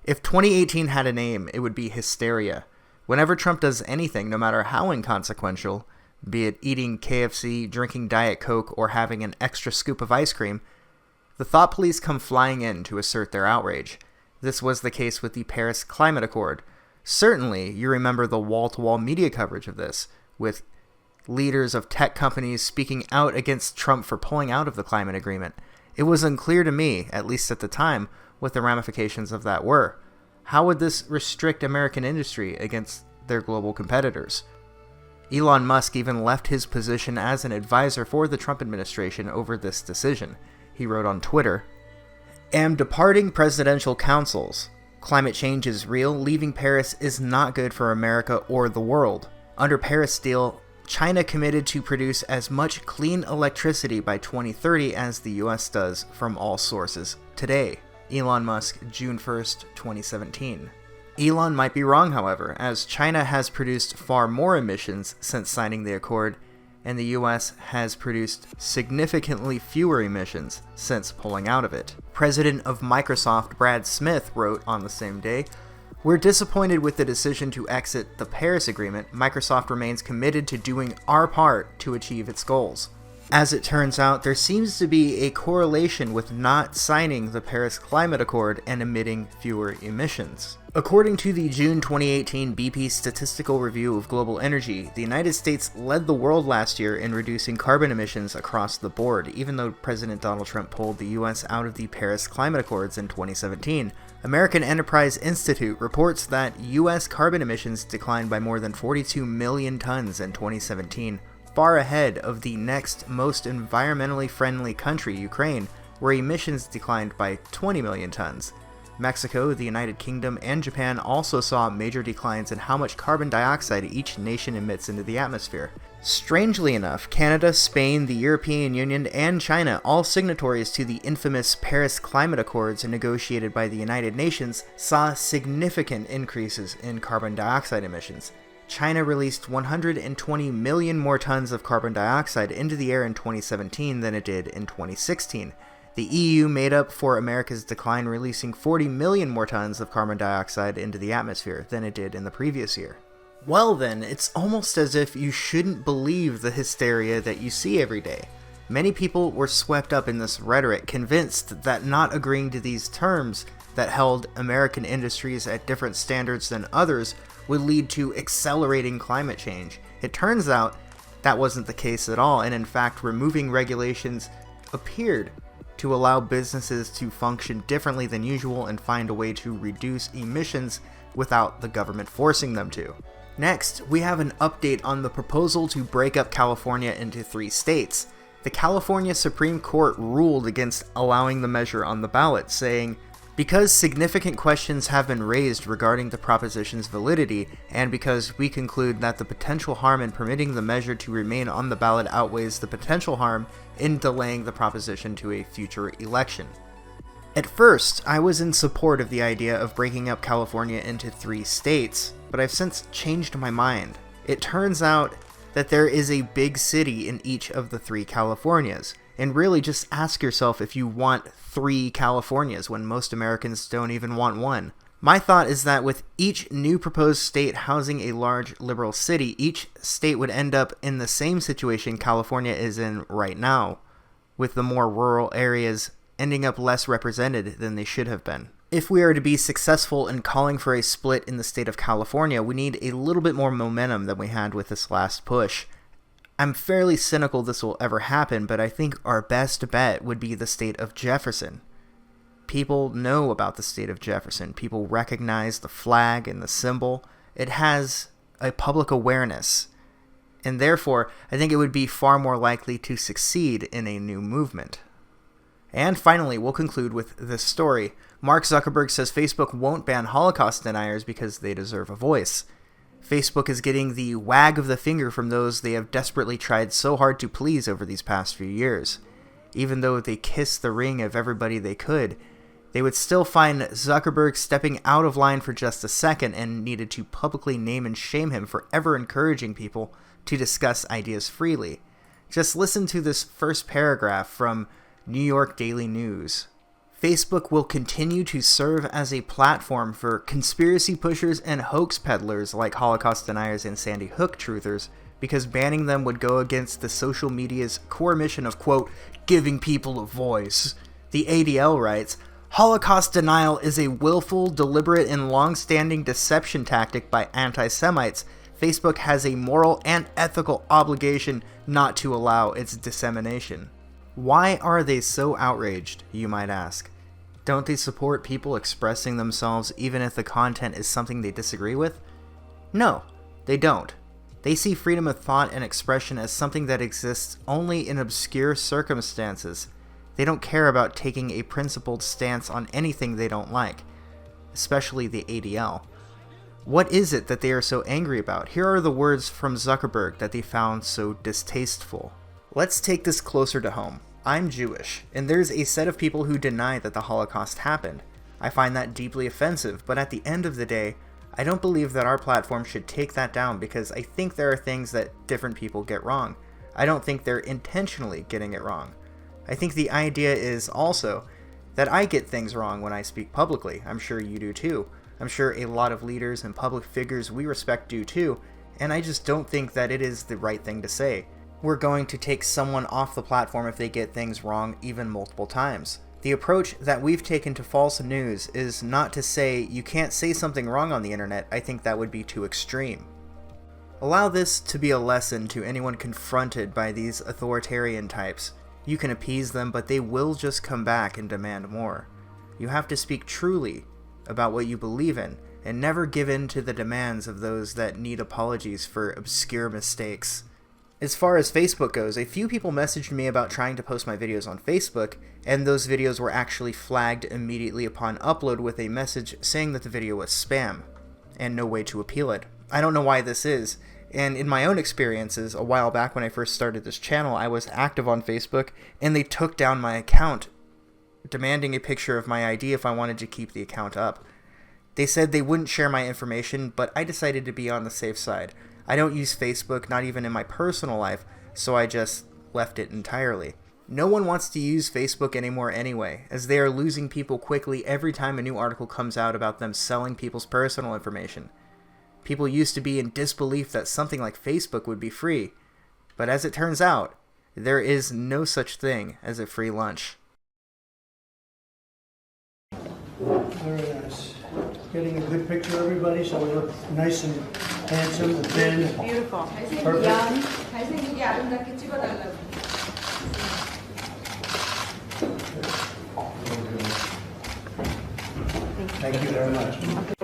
If 2018 had a name, it would be hysteria. Whenever Trump does anything, no matter how inconsequential, be it eating KFC, drinking Diet Coke, or having an extra scoop of ice cream, the thought police come flying in to assert their outrage. This was the case with the Paris Climate Accord. Certainly, you remember the wall-to-wall media coverage of this, with leaders of tech companies speaking out against Trump for pulling out of the climate agreement. It was unclear to me, at least at the time, what the ramifications of that were. How would this restrict American industry against their global competitors? Elon Musk even left his position as an advisor for the Trump administration over this decision. He wrote on Twitter, "Am departing presidential councils. Climate change is real. Leaving Paris is not good for America or the world. Under Paris deal, China committed to produce as much clean electricity by 2030 as the US does from all sources today." Elon Musk, June 1st, 2017. Elon might be wrong, however, as China has produced far more emissions since signing the accord, and the US has produced significantly fewer emissions since pulling out of it. President of Microsoft Brad Smith wrote on the same day, "We're disappointed with the decision to exit the Paris Agreement. Microsoft remains committed to doing our part to achieve its goals." As it turns out, there seems to be a correlation with not signing the Paris Climate Accord and emitting fewer emissions. According to the June 2018 BP Statistical Review of Global Energy, the United States led the world last year in reducing carbon emissions across the board, even though President Donald Trump pulled the US out of the Paris Climate Accords in 2017. American Enterprise Institute reports that US carbon emissions declined by more than 42 million tons in 2017, far ahead of the next most environmentally friendly country, Ukraine, where emissions declined by 20 million tons. Mexico, the United Kingdom, and Japan also saw major declines in how much carbon dioxide each nation emits into the atmosphere. Strangely enough, Canada, Spain, the European Union, and China, all signatories to the infamous Paris Climate Accords negotiated by the United Nations, saw significant increases in carbon dioxide emissions. China released 120 million more tons of carbon dioxide into the air in 2017 than it did in 2016. The EU made up for America's decline, releasing 40 million more tons of carbon dioxide into the atmosphere than it did in the previous year. Well then, it's almost as if you shouldn't believe the hysteria that you see every day. Many people were swept up in this rhetoric, convinced that not agreeing to these terms that held American industries at different standards than others would lead to accelerating climate change. It turns out that wasn't the case at all, and in fact, removing regulations appeared to allow businesses to function differently than usual and find a way to reduce emissions without the government forcing them to. Next, we have an update on the proposal to break up California into 3 states. The California Supreme Court ruled against allowing the measure on the ballot, saying, "Because significant questions have been raised regarding the proposition's validity, and because we conclude that the potential harm in permitting the measure to remain on the ballot outweighs the potential harm in delaying the proposition to a future election." At first, I was in support of the idea of breaking up California into 3 states, but I've since changed my mind. It turns out that there is a big city in each of the 3 Californias, and really just ask yourself if you want 3 Californias when most Americans don't even want one. My thought is that with each new proposed state housing a large liberal city, each state would end up in the same situation California is in right now, with the more rural areas ending up less represented than they should have been. If we are to be successful in calling for a split in the state of California, we need a little bit more momentum than we had with this last push. I'm fairly cynical this will ever happen, but I think our best bet would be the state of Jefferson. People know about the state of Jefferson. People recognize the flag and the symbol. It has a public awareness, and therefore, I think it would be far more likely to succeed in a new movement. And finally, we'll conclude with this story. Mark Zuckerberg says Facebook won't ban Holocaust deniers because they deserve a voice. Facebook is getting the wag of the finger from those they have desperately tried so hard to please over these past few years. Even though they kissed the ring of everybody they could, they would still find Zuckerberg stepping out of line for just a second and needed to publicly name and shame him for ever encouraging people to discuss ideas freely. Just listen to this first paragraph from New York Daily News. Facebook will continue to serve as a platform for conspiracy pushers and hoax peddlers like Holocaust deniers and Sandy Hook truthers, because banning them would go against the social media's core mission of, quote, giving people a voice. The ADL writes, Holocaust denial is a willful, deliberate, and long-standing deception tactic by anti-Semites. Facebook has a moral and ethical obligation not to allow its dissemination. Why are they so outraged, you might ask? Don't they support people expressing themselves even if the content is something they disagree with? No, they don't. They see freedom of thought and expression as something that exists only in obscure circumstances. They don't care about taking a principled stance on anything they don't like, especially the ADL. What is it that they are so angry about? Here are the words from Zuckerberg that they found so distasteful. Let's take this closer to home. I'm Jewish, and there's a set of people who deny that the Holocaust happened. I find that deeply offensive, but at the end of the day, I don't believe that our platform should take that down because I think there are things that different people get wrong. I don't think they're intentionally getting it wrong. I think the idea is also that I get things wrong when I speak publicly. I'm sure you do too. I'm sure a lot of leaders and public figures we respect do too, and I just don't think that it is the right thing to say. We're going to take someone off the platform if they get things wrong even multiple times. The approach that we've taken to false news is not to say you can't say something wrong on the internet. I think that would be too extreme. Allow this to be a lesson to anyone confronted by these authoritarian types. You can appease them, but they will just come back and demand more. You have to speak truly about what you believe in, and never give in to the demands of those that need apologies for obscure mistakes. As far as Facebook goes, a few people messaged me about trying to post my videos on Facebook, and those videos were actually flagged immediately upon upload with a message saying that the video was spam, and no way to appeal it. I don't know why this is, and in my own experiences, a while back when I first started this channel, I was active on Facebook, and they took down my account, demanding a picture of my ID if I wanted to keep the account up. They said they wouldn't share my information, but I decided to be on the safe side. I don't use Facebook, not even in my personal life, so I just left it entirely. No one wants to use Facebook anymore anyway, as they are losing people quickly every time a new article comes out about them selling people's personal information. People used to be in disbelief that something like Facebook would be free, but as it turns out, there is no such thing as a free lunch. Very nice. Getting a good picture of everybody so we look nice and handsome and thin. Beautiful. Perfect. 잘생기게 아름답게 찍어달라고. Thank you very much.